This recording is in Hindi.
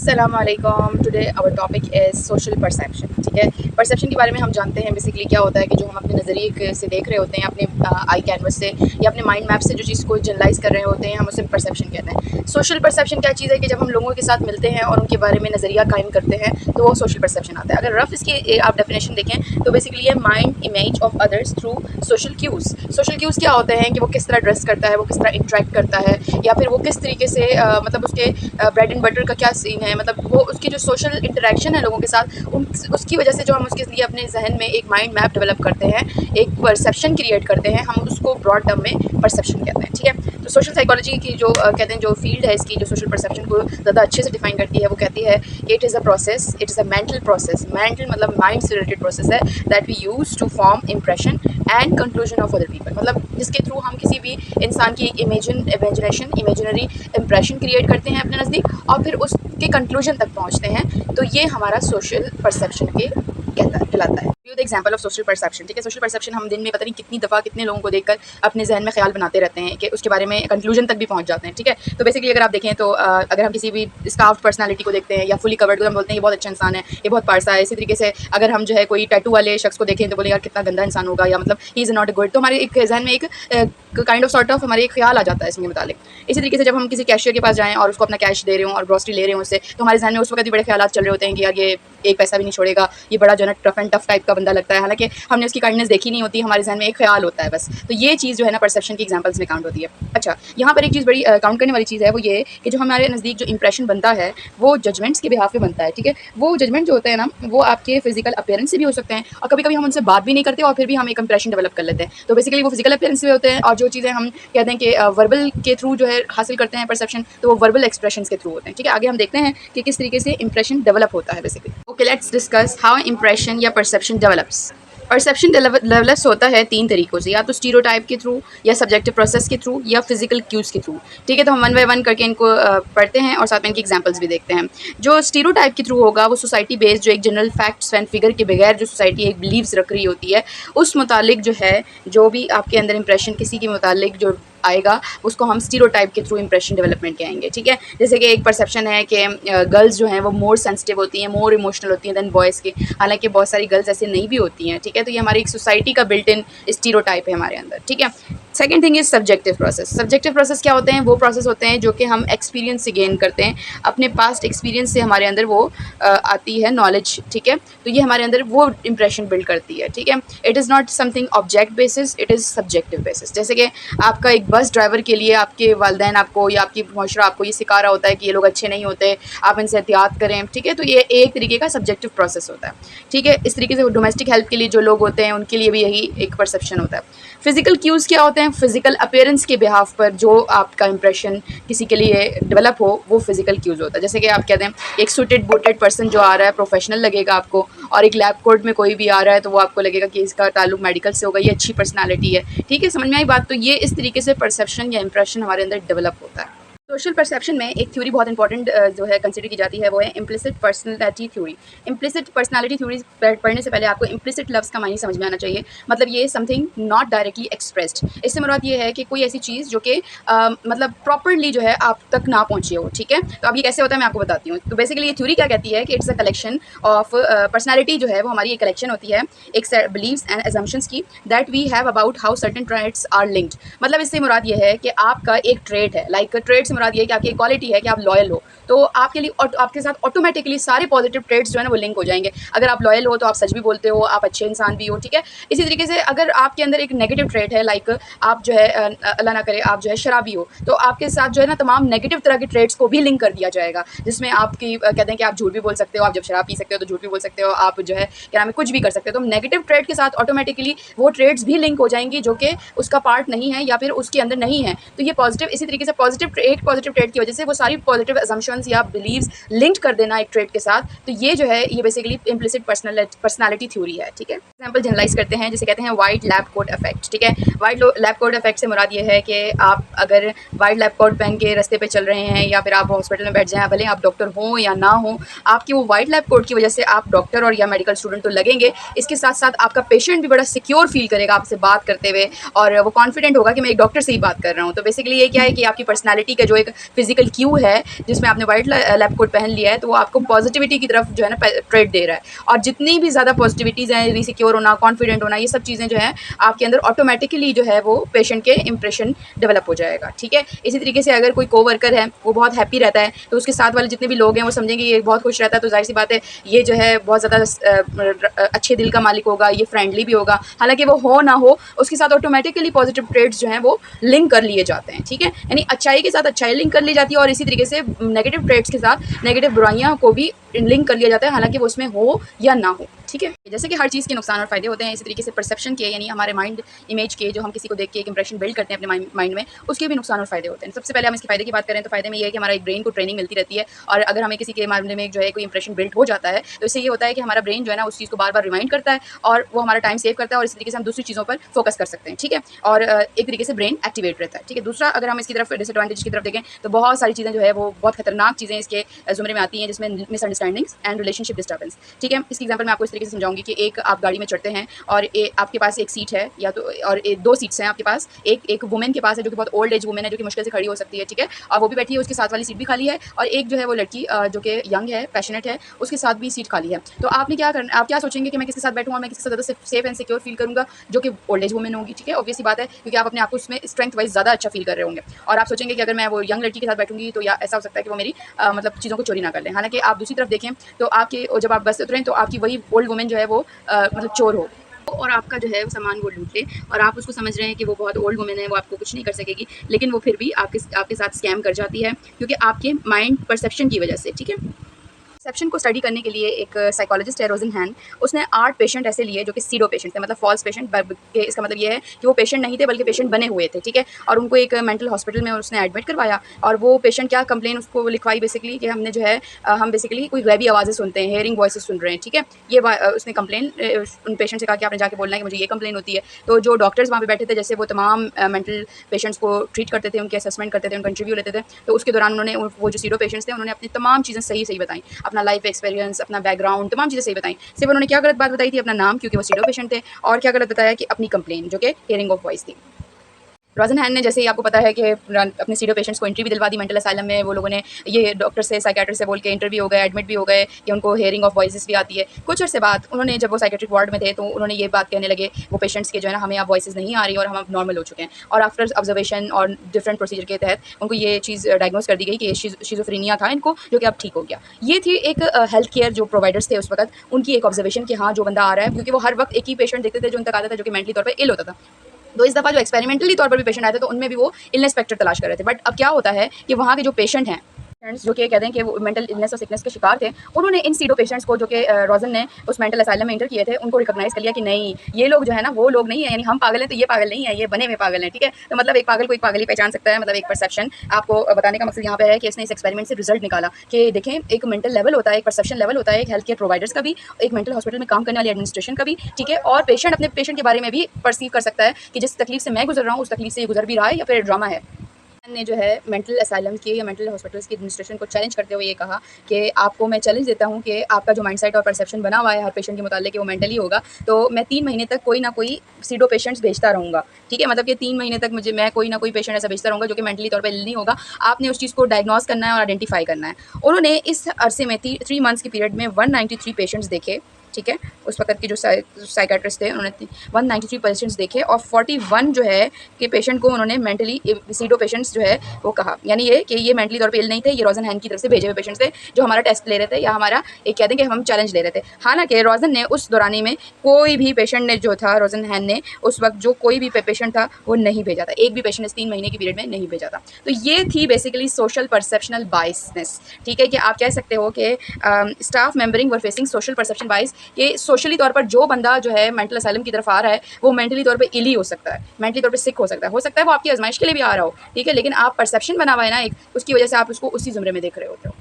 अस्सलामुअलैकुम। Today our topic is social perception. ठीक है, परसेप्शन के बारे में हम जानते हैं बेसिकली क्या होता है कि जो हम अपने नज़रिए से देख रहे होते हैं, अपने आई कैनवस से या अपने माइंड मैप से जो चीज़ को जनरलाइज कर रहे होते हैं, हम उसे परसेप्शन कहते हैं। सोशल परसेप्शन क्या चीज़ है कि जब हम लोगों के साथ मिलते हैं और उनके बारे में नज़रिया कायम करते हैं तो वो सोशल परसेप्शन आता है। अगर रफ इसकी आप डेफिनेशन देखें तो बेसिकली ये mind image of others through social cues. Social cues क्या होते हैं कि वो किस तरह ड्रेस करता है, वो किस तरह इंटरेक्ट करता है, या फिर वो किस तरीके से मतलब उसके ब्रेड एंड बटर का क्या सीन है, मतलब वो उसकी जो सोशल इंटरेक्शन है लोगों के साथ, उसकी वजह से जो हम उसके लिए अपने जहन में एक माइंड मैप डेवलप करते हैं, एक परसेप्शन क्रिएट करते हैं, हम उसको ब्रॉड टर्म में परसेप्शन कहते हैं। ठीक है, तो सोशल साइकोलॉजी की जो कहते हैं जो फील्ड है इसकी, जो सोशल परसेप्शन को ज़्यादा अच्छे से डिफाइन करती है, वो कहती है कि it is a process, it is a mental process. Mental मतलब माइंड से रिलेटेड प्रोसेस है that we use to form impression and conclusion of other people. मतलब जिसके थ्रू हम किसी भी इंसान की इमेजिनेशन इमेजिनरी इंप्रेशन क्रिएट करते हैं अपने नज़दीक और फिर उसके कंक्लूजन तक पहुंचते हैं। तो ये हमारा सोशल परसेप्शन के कहलाता है। The example of social perception. ठीक है, सोशल परसेप्शन हम दिन में पता नहीं कितनी दफ़ा कितने लोगों को देखकर अपने जहन में ख्याल बनाते रहते हैं कि उसके बारे में कंक्लूजन तक भी पहुंच जाते हैं। ठीक है, तो बेसिकली अगर आप देखें तो अगर हम किसी भी स्कार्फ पर्सनालिटी को देखते हैं या फुली कवर्ड को हम बोलते हैं ये बहुत अच्छा इंसान है, ये बहुत पारसा है। इसी तरीके से अगर हम जो है कोई टैटू वाले शख्स को देखें तो बोले यार कितना गंदा इंसान होगा, या मतलब ही इज़ नॉट गुड। तो हमारे एक जहन में एक काइंड ऑफ सॉर्ट ऑफ हमारे एक ख्याल आ जाता है इसके मुतालिक। इसी तरीके से जब हम किसी कैशियर के पास जाएँ और उसको अपना कैश दे रहे हों और ग्रॉसरी ले रहे हों उससे, तो हमारे जहन में उस वक्त भी बड़े ख्याल चल रहे होते हैं कि यार ये एक पैसा भी नहीं छोड़ेगा, ये बड़ा जो है ना टफ एंड टफ टाइप का बंदा लगता है। हालांकि हमने उसकी काइंडनेस देखी नहीं होती, हमारे जहन में एक ख्याल होता है बस। तो ये चीज़ जो है ना परसेप्शन की एग्जांपल्स में काउंट होती है। अच्छा, यहाँ पर एक चीज़ बड़ी काउंट करने वाली चीज़ है, वो ये कि जो हमारे नज़दीक जो इंप्रेशन बनता है वो जजमेंट्स के बिहाफ पे बनता है। ठीक है, वो जजमेंट जो होते हैं ना वो आपके फिजिकल अपीयरेंस से भी हो सकते हैं और कभी कभी हम उनसे बात भी नहीं करते और फिर भी हम एक इंप्रेशन डेवलप कर लेते हैं। तो बेसिकली वो फिजिकल अपीयरेंस से होते हैं और जो चीज़ें हम कहते हैं कि वर्बल के थ्रू जो है हासिल करते हैं परसेप्शन, तो वो वर्बल एक्सप्रेशन के थ्रू होते हैं। ठीक है, आगे हम देखते हैं कि किस तरीके से इंप्रेशन डेवलप होता है basically. Okay, let's discuss how impression या परसेप्शन डेवलप्स। परसेप्शन डेवलप्स होता है तीन तरीकों से, या तो स्टीरियोटाइप के थ्रू, या सब्जेक्टिव प्रोसेस के थ्रू, या फिजिकल क्यूज़ के थ्रू। ठीक है, तो हम वन बाय वन करके इनको पढ़ते हैं और साथ में इनकी एग्जांपल्स भी देखते हैं। जो स्टीरियोटाइप के थ्रू होगा वो सोसाइटी बेस्ड जो एक जनरल फैक्ट्स एंड फिगर के बगैर जो सोसाइटी एक बिलीव्स रख रही होती है उस मुतालिक जो है जो भी आपके अंदर इंप्रेशन किसी के मुतालिक जो आएगा उसको हम स्टीरियोटाइप के थ्रू इंप्रेशन डेवलपमेंट कहेंगे। ठीक है, जैसे कि एक परसेप्शन है कि गर्ल्स जो हैं वो मोर सेंसिटिव होती हैं, मोर इमोशनल होती हैं देन बॉयज़ के। हालांकि बहुत सारी गर्ल्स ऐसे नहीं भी होती हैं। ठीक है, तो ये हमारी एक सोसाइटी का बिल्ट इन स्टीरियोटाइप है हमारे अंदर। ठीक है, second thing is subjective process. Subjective process क्या होते हैं? वो प्रोसेस होते हैं जो कि हम एक्सपीरियंस से गेन करते हैं, अपने पास्ट एक्सपीरियंस से हमारे अंदर वो आती है नॉलेज। ठीक है, तो ये हमारे अंदर वो इंप्रेशन बिल्ड करती है। ठीक है, it is not something object basis, it is subjective basis. जैसे कि आपका एक बस ड्राइवर के लिए आपके वालिदैन आपको या आपकी मुआशरा आपको ये सिखा रहा होता है कि ये लोग अच्छे नहीं होते, आप इनसे एहतियात करें। ठीक है, तो ये एक तरीके का सब्जेक्टिव प्रोसेस होता है। ठीक है, इस तरीके से डोमेस्टिक हेल्प के लिए जो लोग होते हैं उनके लिए भी यही एक परसेप्शन होता है। फिजिकल क्यूज़ क्या होते हैं? फिजिकल अपीयरेंस के बिहाफ पर जो आपका इंप्रेशन किसी के लिए डेवलप हो वो फिजिकल क्यूज़ होता है। जैसे कि आप कहते हैं एक सूटेड बूटेड पर्सन जो आ रहा है प्रोफेशनल लगेगा आपको, और एक लैब कोट में कोई भी आ रहा है तो वो आपको लगेगा कि इसका ताल्लुक मेडिकल से होगा, ये अच्छी पर्सनालिटी है। ठीक है, समझ में आई बात? तो ये इस तरीके से परसेप्शन या इंप्रेशन हमारे अंदर डेवलप होता है। सोशल परसेप्शन में एक थ्योरी बहुत इंपॉर्टेंट जो है कंसिडर की जाती है, वो है implicit personality theory. Implicit personality theory पढ़ने से पहले आपको इम्प्लिसिट लफ्ज़ का मायने समझ में आना चाहिए। मतलब ये समथिंग नॉट डायरेक्टली एक्सप्रेस्ड। इससे मुराद ये है कि कोई ऐसी चीज़ जो कि मतलब प्रॉपरली जो है आप तक ना पहुँची हो। ठीक है, तो अब ये कैसे होता है मैं आपको बताती हूँ। तो बेसिकली ये थ्योरी क्या कहती है कि it's a collection of personality जो है वो हमारी एक कलेक्शन होती है एक बिलीव्स एंड एजम्पशंस की that we have about how certain traits are linked. मतलब इससे मुराद ये है कि आपका एक ट्रेट है, लाइक ट्रेट से मुराद ये है कि आपकी क्वालिटी है कि आप लॉयल हो, तो आपके लिए आपके साथ ऑटोमेटिकली सारे पॉजिटिव ट्रेट्स जो है ना वो लिंक हो जाएंगे। अगर आप लॉयल हो तो आप सच भी बोलते हो, आप अच्छे इंसान भी हो। ठीक है, इसी तरीके से अगर आपके अंदर एक नेगेटिव ट्रेट है, लाइक आप जो है अल्लाह ना करे आप जो है शराबी हो, तो आपके साथ जो है ना तमाम नेगेटिव तरह के ट्रेट्स को भी लिंक कर दिया जाएगा, जिसमें आपकी कहते हैं कि आप झूठ भी बोल सकते हो, आप जब शराब पी सकते हो तो झूठ भी बोल सकते हो, आप जो है क्या नाम है कुछ भी कर सकते हो। तो नेगेटिव ट्रेट के साथ ऑटोमेटिकली वो ट्रेट्स भी लिंक हो जाएंगी जो कि उसका पार्ट नहीं है या फिर उसके अंदर नहीं है। तो ये पॉजिटिव, इसी तरीके से पॉजिटिव ट्रेट की वजह से वो सारी पॉजिटिव असम्पशंस या बिलीव्स लिंक्ड कर देना एक ट्रेट के साथ। तो ये जो है ये बेसिकली इम्प्लिसिट पर्सनालिटी थ्योरी है। ठीक है, एग्जांपल जनरलाइज करते हैं, जिसे कहते हैं वाइट लैब कोट इफेक्ट। ठीक है, वाइट लैब कोट इफेक्ट से मुराद ये है कि आप अगर वाइट लैब कोट पहन के रास्ते पे चल रहे हैं या फिर आप हॉस्पिटल में बैठ जाएं, भले आप डॉक्टर हो या ना हो, आपकी वो वाइट लैब कोट की वजह से आप डॉक्टर और या मेडिकल स्टूडेंट तो लगेंगे, इसके साथ साथ आपका पेशेंट भी बड़ा सिक्योर फील करेगा आपसे बात करते हुए और वो कॉन्फिडेंट होगा कि मैं एक डॉक्टर से ही बात कर रहा हूँ। तो बेसिकली ये क्या है कि आपकी पर्सनैलिटी का जो एक फिजिकल क्यू है जिसमें आपने वाइट लैब कोट पहन लिया है तो वो आपको पॉजिटिविटी की तरफ जो है ना ट्रेड दे रहा है। और जितनी भी ज़्यादा पॉजिटिविटीज़ हैं, रिसिक्योर होना, कॉन्फिडेंट होना, ये सब चीज़ें जो हैं आपके अंदर ऑटोमेटिकली जो है वो पेशेंट के इंप्रेशन डेवलप हो जाएगा, ठीक है। इसी तरीके से अगर कोई कोवर्कर है वो बहुत हैप्पी रहता है तो उसके साथ वाले जितने भी लोग हैं वो समझेंगे ये बहुत खुश रहता है, तो जाहिर सी बात है ये जो है बहुत ज़्यादा अच्छे दिल का मालिक होगा, ये फ्रेंडली भी होगा। हालांकि वो हो ना हो, उसके साथ ऑटोमेटिकली पॉजिटिव ट्रेड्स जो हैं वो लिंक कर लिए जाते हैं, ठीक है। यानी अच्छाई के साथ अच्छाई लिंक कर ली जाती है और इसी तरीके से नेगेटिव ट्रेड्स के साथ नेगेटिव बुराइयां को भी लिंक कर लिया जाता है, हालांकि वो उसमें हो या ना हो, ठीक है। जैसे कि हर चीज़ के नुकसान और फ़ायदे होते हैं, इसी तरीके से परसेप्शन के यानी हमारे माइंड इमेज के जो हम किसी को देख के एक इंप्रेशन बिल्ड करते हैं अपने माइंड में, उसके भी नुकसान और फ़ायदे होते हैं। सबसे पहले हम इसके फ़ायदे की बात करें तो फ़ायदे में ये है कि हमारा एक ब्रेन को ट्रेनिंग मिलती रहती है और अगर हमें किसी के मामले में जो है कोई इंप्रेशन बिल्ड हो जाता है तो इससे ये होता है कि हमारा ब्रेन जो है ना उस चीज़ को बार बार रिमाइंड करता है और वो हमारा टाइम सेव करता है और इस तरीके से हम दूसरी चीज़ों पर फोकस कर सकते हैं, ठीक है। और एक तरीके से ब्रेन एक्टिवेट रहता है, ठीक है। दूसरा अगर हम इसकी तरफ डिसएडवांटेज की तरफ देखें तो बहुत सारी चीज़ें जो है वो बहुत खतरनाक चीज़ें इसके ज़ुमरे में आती हैं, जिसमें मिसअंडरस्टैंडिंग्स एंड रिलेशनशिप डिस्टर्बेंस, ठीक है। इसकी एग्जांपल मैं आपको इस तरीके से समझाऊंगी कि एक आप गाड़ी में चढ़ते हैं और आपके पास एक सीट है या तो और दो सीट्स हैं आपके पास, एक वुमेन के पास है जो कि बहुत ओल्ड एज वुमेन है जो कि मुश्किल से खड़ी हो सकती है, ठीक है, और वो भी बैठी है, उसके साथ वाली सीट भी खाली है, और एक जो है वो लड़की जो कि यंग है, पैशनेट है, उसके साथ भी सीट खाली है। तो आपने क्या करना, आप क्या सोचेंगे कि मैं किसके साथ बैठूँ और मैं किसके साथ ज़्यादा सेफ एंड सिक्योर फील करूँगा, जो कि ओल्ड एज वुमेन होगी, ठीक है। ऑब्वियसली बात है क्योंकि आप अपने आप को उसमें स्ट्रेंथ वाइज ज़्यादा अच्छा फील कर रहे होंगे और आप सोचेंगे कि अगर मैं वो यंग लड़की के साथ बैठूंगी तो या ऐसा हो सकता है कि वो मेरी मतलब चीज़ों को चोरी ना कर लें। हालांकि आप दूसरी तरफ देखें तो आपके जब आप बस से उतरें तो आपकी वही ओल्ड वुमेन जो है वो मतलब चोर हो और आपका जो है वो सामान वो लूट ले और आप उसको समझ रहे हैं कि वो बहुत ओल्ड वुमेन है, वो आपको कुछ नहीं कर सकेगी, लेकिन वो फिर भी आपके साथ स्कैम कर जाती है क्योंकि आपके माइंड परसेप्शन की वजह से, ठीक है। परसेप्शन को स्टडी करने के लिए एक साइकोलॉजिस्ट है रोजन हैन, उसने 8 पेशेंट ऐसे लिए जो कि सीडो पेशेंट थे, मतलब फॉल्स पेशेंट के इसका मतलब ये है कि वो पेशेंट नहीं थे बल्कि पेशेंट बने हुए थे, ठीक है। और उनको एक मेंटल हॉस्पिटल में उसने एडमिट करवाया और वो पेशेंट क्या कंप्लेन उसको लिखवाई बेसिकली कि हमने जो है हम बेसिकली कोई गैबी आवाज़ें सुनते हैं, हेयरिंग वॉइसेस सुन रहे हैं, ठीक है। ये उसने कंप्लेन उन पेशेंट से कहा कि आपने जाके बोलना है कि मुझे ये कंप्लेन होती है। तो जो डॉक्टर्स वहाँ पे बैठे थे, जैसे वो तमाम मेंटल पेशेंट्स को ट्रीट करते थे, उनके असेसमेंट करते थे, उनका इंटरव्यू लेते थे, तो उसके दौरान उन्होंने वो जो सीडो पेशेंट्स थे उन्होंने अपनी तमाम चीज़ें सही सही बताई, अपना लाइफ एक्सपीरियंस, अपना बैकग्राउंड, तमाम चीज़ें सही बताई। सिर्फ उन्होंने क्या गलत बात बताई थी, अपना नाम, क्योंकि वो सीडो पेशेंट थे, और क्या गलत बताया कि अपनी कंप्लेन जो कि हियरिंग ऑफ वॉइस थी। रोजन हैन ने, जैसे ही आपको पता है कि अपने सीडो पेशेंट्स को एंट्री भी दिलवा दी मेंटल असाइलम में, वो लोगों ने ये डॉक्टर से साइकेट्रिस्ट से बोल के इंटरव्यू हो गए, एडमिट भी हो गए कि उनको हेयरिंग ऑफ वॉइसेस भी आती है। कुछ अर्से बाद उन्होंने, जब वो साइकेट्रिक वार्ड में थे, तो उन्होंने ये बात कहने लगे वो पेशेंट्स के जो है ना, हमें अब वॉइसेस नहीं आ रही और हम अब नॉर्मल हो चुके हैं। और आफ्टर ऑब्जर्वेशन और डिफरेंट प्रोसीजर के तहत उनको ये चीज़ डायग्नोज कर दी गई कि शिज़ोफ्रेनिया था इनको, जो कि अब ठीक हो गया। ये थी एक हेल्थ केयर जो प्रोवाइडर्स थे उस वक्त, उनकी एक ऑब्जर्वेशन कि हाँ जो बंदा आ रहा है, क्योंकि वो हर वक्त एक ही पेशेंट देखते थे जो उन तक आता था जो कि मेंटली तौर पर इल होता था। तो इस दफ़ा जो एक्सपेरिमेंटली तौर पर भी पेशेंट आए थे तो उनमें भी वो इलनेस फैक्टर तलाश कर रहे थे। बट अब क्या होता है कि वहाँ के जो पेशेंट हैं, जो कि कहते हैं कि वो मेंटल इलनेस और सिकनेस के शिकार थे, उन्होंने इन सीडो पेशेंट्स को जो कि रोजन ने उस मेंटल असाइलम में इंटर किए थे, उनको रिकॉग्नाइज कर लिया कि नहीं, ये लोग जो है ना वो लोग नहीं है, यानी हम पागल हैं तो ये पागल नहीं है, ये बने हुए पागल हैं, ठीक है। तो मतलब एक पागल को एक पागल ही पहचान सकता है। मतलब एक परसेप्शन आपको बताने का मकसद यहाँ पे है कि इसने इस एक्सपेरिमेंट से रिजल्ट निकाला कि देखें, एक मेंटल लेवल होता है, एक परसेप्शन लेवल होता है, एक हेल्थ केयर प्रोवाइडर्स का भी, एक मेंटल हॉस्पिटल में काम करने वाली एडमिनिस्ट्रेशन का भी, ठीक है, और पेशेंट अपने पेशेंट के बारे में भी परसीव कर सकता है कि जिस तकलीफ से मैं गुजर रहा हूँ उस तकलीफ से ये गुजर भी रहा है या फिर ड्रामा है। ने जो है मेंटल असाइलम की या मेंटल हॉस्पिटल्स की एडमिनिस्ट्रेशन को चैलेंज करते हुए ये कहा कि आपको मैं चैलेंज देता हूँ कि आपका जो माइंडसेट और परसेप्शन बना हुआ है हर पेशेंट के मुताबिक कि वो मेंटली होगा, तो मैं 3 महीने तक कोई ना कोई सीडो पेशेंट्स भेजता रहूँगा, ठीक है। मतलब कि 3 महीने तक मैं कोई ना कोई पेशेंट ऐसा भेजता रहूँगा जो कि मेंटली तौर पर इल नहीं होगा। आपने उस चीज़ को डायग्नोज करना है और आइडेंटिफाई करना है। उन्होंने इस अरसे में 3 मंथ्स के पीरियड में 193 पेशेंट्स देखे, ठीक है। उस वक्त के जो साइकेट्रिस्ट थे उन्होंने 193 पेशेंट्स देखे और 41 जो है कि पेशेंट को उन्होंने मेंटली सीडो पेशेंट्स जो है वो कहा, यानी ये कि ये मेंटली तौर पे इल नहीं थे, ये रोजन हैन की तरफ से भेजे हुए पेशेंट्स थे जो हमारा टेस्ट ले रहे थे या हमारा एक कहते हैं कि हम चैलेंज ले रहे थे। हालांकि रोजन ने उस दौरानी में कोई भी पेशेंट ने जो था, रोजन हैन ने उस वक्त जो कोई भी पेशेंट था वो नहीं भेजा था, एक भी पेशेंट इस 3 महीने की पीरियड में नहीं भेजा था। तो ये थी बेसिकली सोशल परसेप्शनल बायसनेस, ठीक है, कि आप कह सकते हो कि staff members were facing social perception bias, कि सोशली तौर पर जो बंदा जो है मेंटल असाइलम की तरफ आ रहा है वो मेंटली तौर पे इल ही हो सकता है, मेंटली तौर पे सिक हो सकता है वो आपकी आजमाइश के लिए भी आ रहा हो, ठीक है, लेकिन आप परसेप्शन बना हुआ है ना एक, उसकी वजह से आप उसको उसी जुमरे में देख रहे होते हो।